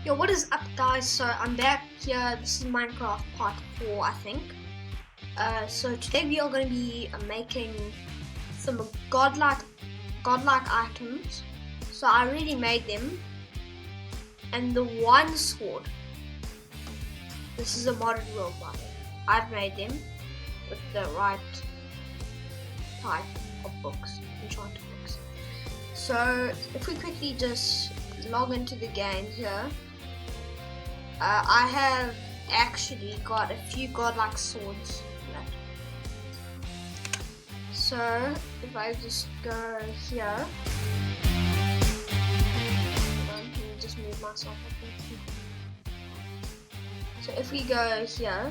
Yo, what is up, guys? So I'm back here. This is Minecraft part 4, I think. So today we are going to be making some godlike items. So I already made them, and the one sword. This is a modded world, by the way. I've made them with the right type of books, enchanted books. So if we quickly just log into the game here. I have actually got a few godlike swords left. So if I just go here, let me just move myself up. So if we go here,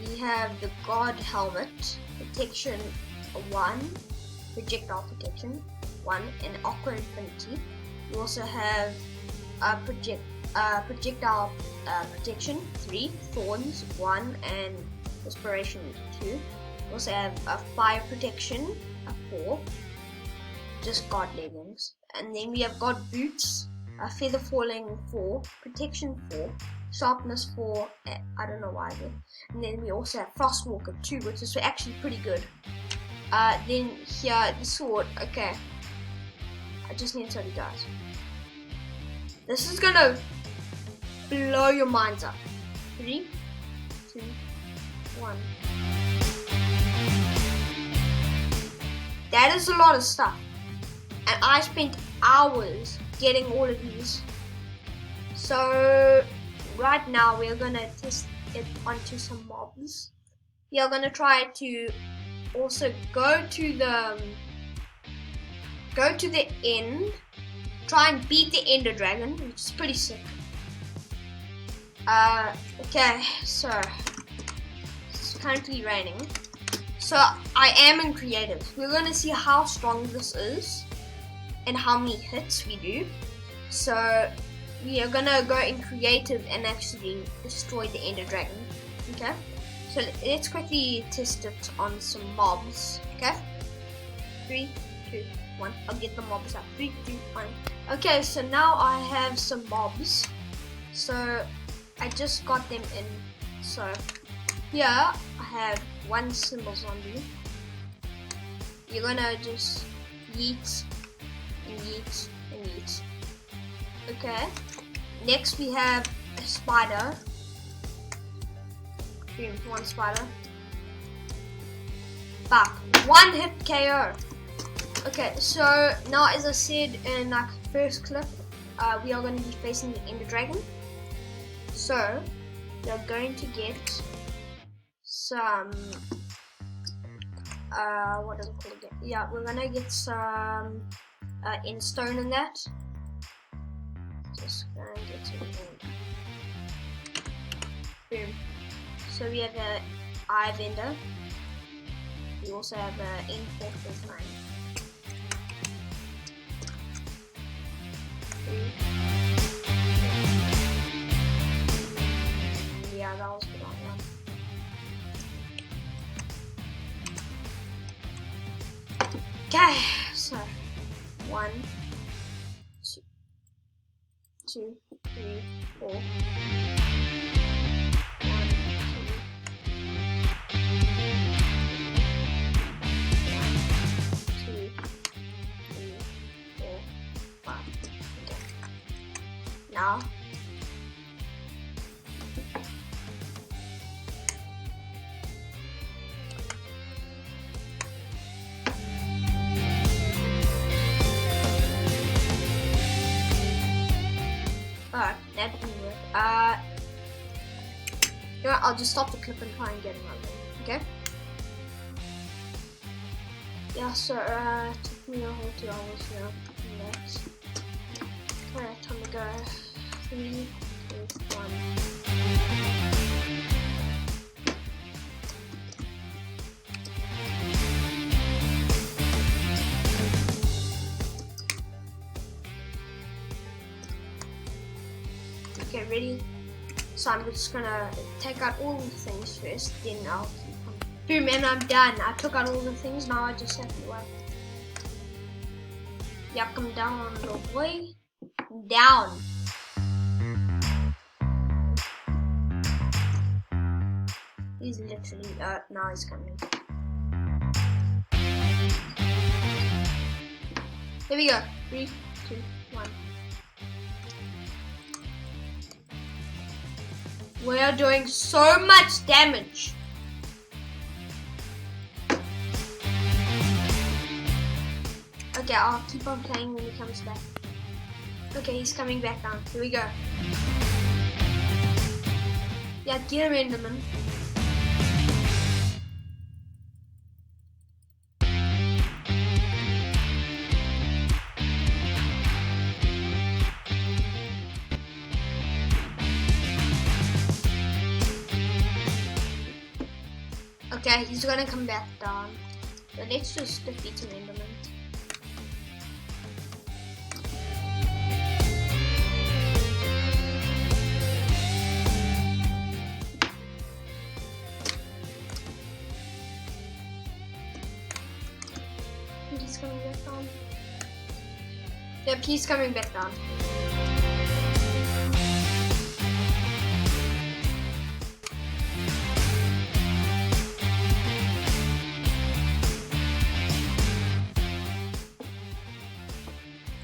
we have the god helmet, protection 1, projectile protection 1, and aqua infinity. We also have projectile protection 3, thorns 1, and inspiration 2. We also have a fire protection 4, just god leggings, and then we have god boots, feather falling 4, protection 4, sharpness 4. I don't know why there. And then we also have frostwalker 2, which is actually pretty good. Then here the sword. Okay, I just need to tell you guys. This is gonna blow your minds up. 3, 2, 1. That is a lot of stuff. And I spent hours getting all of these. So right now we're gonna test it onto some mobs. We are gonna try to also go to the end. Try and beat the Ender Dragon, which is pretty sick. Okay, so it's currently raining. So I am in creative. We're gonna see how strong this is and how many hits we do. So we are gonna go in creative and actually destroy the Ender Dragon. Okay, so let's quickly test it on some mobs. Okay, 3, 2, 1. I'll get the mobs up. 3, 2, 1. Okay, so now I have some mobs. So I just got them in. So here I have 1 symbol zombie. You're gonna just yeet and yeet and yeet. Okay. Next we have a spider. 1 spider. Back. 1 hit KO. Okay, so now as I said in that first clip, we are going to be facing the Ender Dragon. So we are going to get some what is it called again? Yeah, we're gonna get some end stone in that. Just gonna get some boom. So we have an Eye of Ender. We also have an end fortress 9. Yeah, that was good on that. Okay, so 1, 2, 3, 4. 1, 2, 3, 4, 5. Okay. Now that didn't work. You know what, I'll just stop the clip and try and get another one, okay? Yeah, so it took me a whole 2 hours now. Next. Alright, time to go. 3, 2, 1. Okay, ready? So I'm just gonna take out all the things first, then I'll keep on. Boom, and I'm done. I took out all the things, now I just have to wait. Yuck, I'm down on the way. down. He's literally, now he's coming. Here we go. 3, 2, 1. We are doing so much damage. Okay, I'll keep on playing when he comes back. Okay, he's coming back down. Here we go. Yeah, get him, Enderman. Okay, he's gonna come back down. So let's just defeat some Enderman. He's coming back down. Yep, he's coming back down.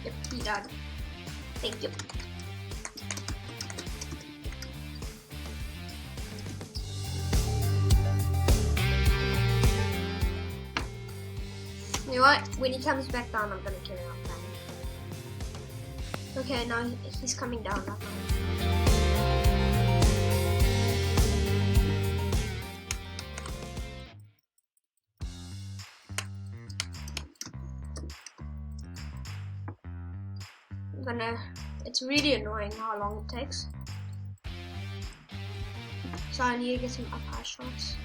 Yep, he died. Thank you. You know what? When he comes back down, I'm gonna kill him. Okay, now he's coming down. It's really annoying how long it takes. So I need to get some up high shots.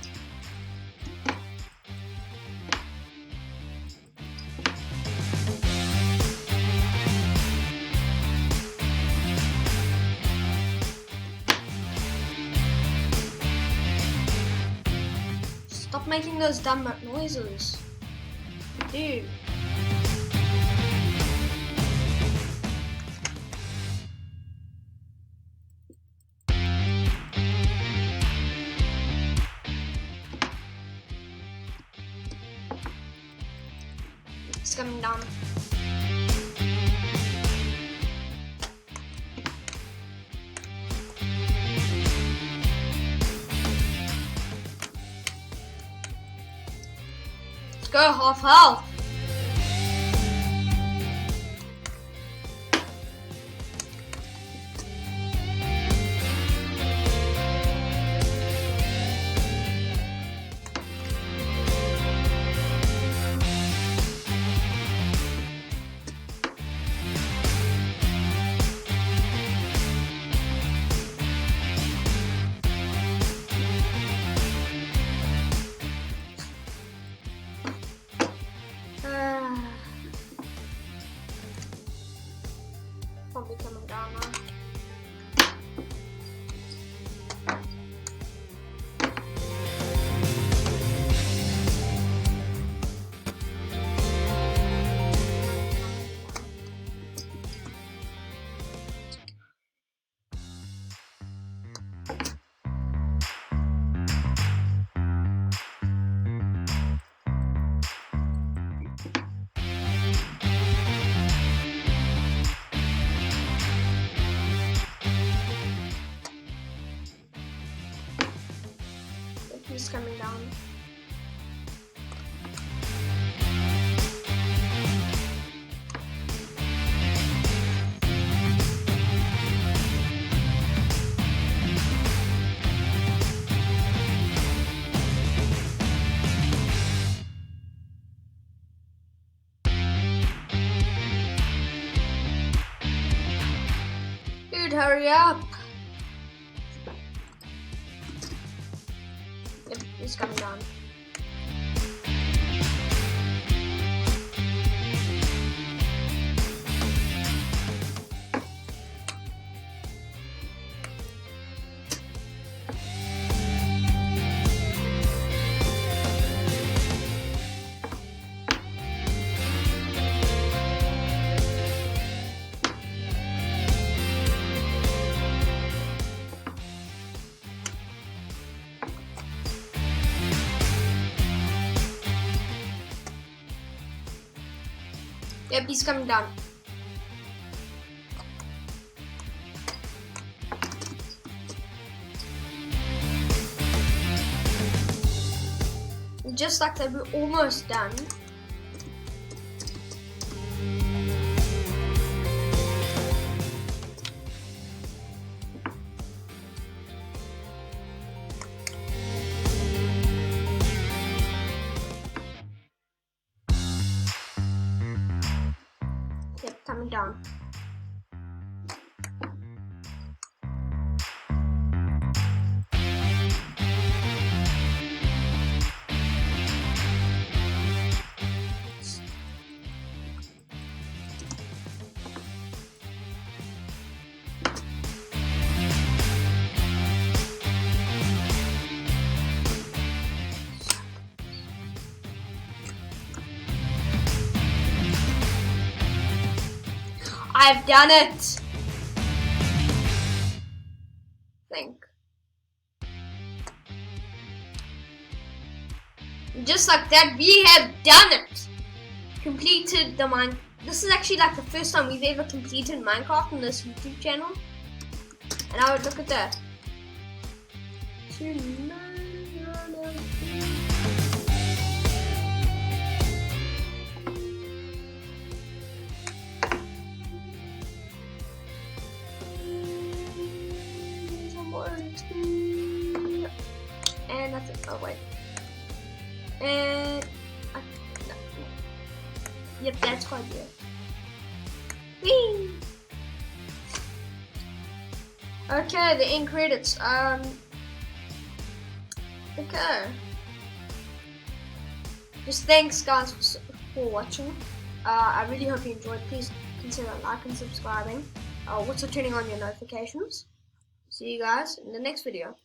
Stop making those dumb noises. Dude. It's coming down. Let's go, half health. Probably coming down now. He's coming down. Dude, hurry up! Yep, he's coming down. Yep, he's coming down. Just like that, we're almost done. Yep, coming down. I've done it! Think. Just like that, we have done it! Completed the mine. This is actually like the first time we've ever completed Minecraft on this YouTube channel. And I would look at that. And that's it. Oh wait. And no. Yep, that's quite good. Whee! Okay, the end credits. Okay. Just thanks guys for watching. I really hope you enjoyed. Please consider liking and subscribing. Also turning on your notifications. See you guys in the next video.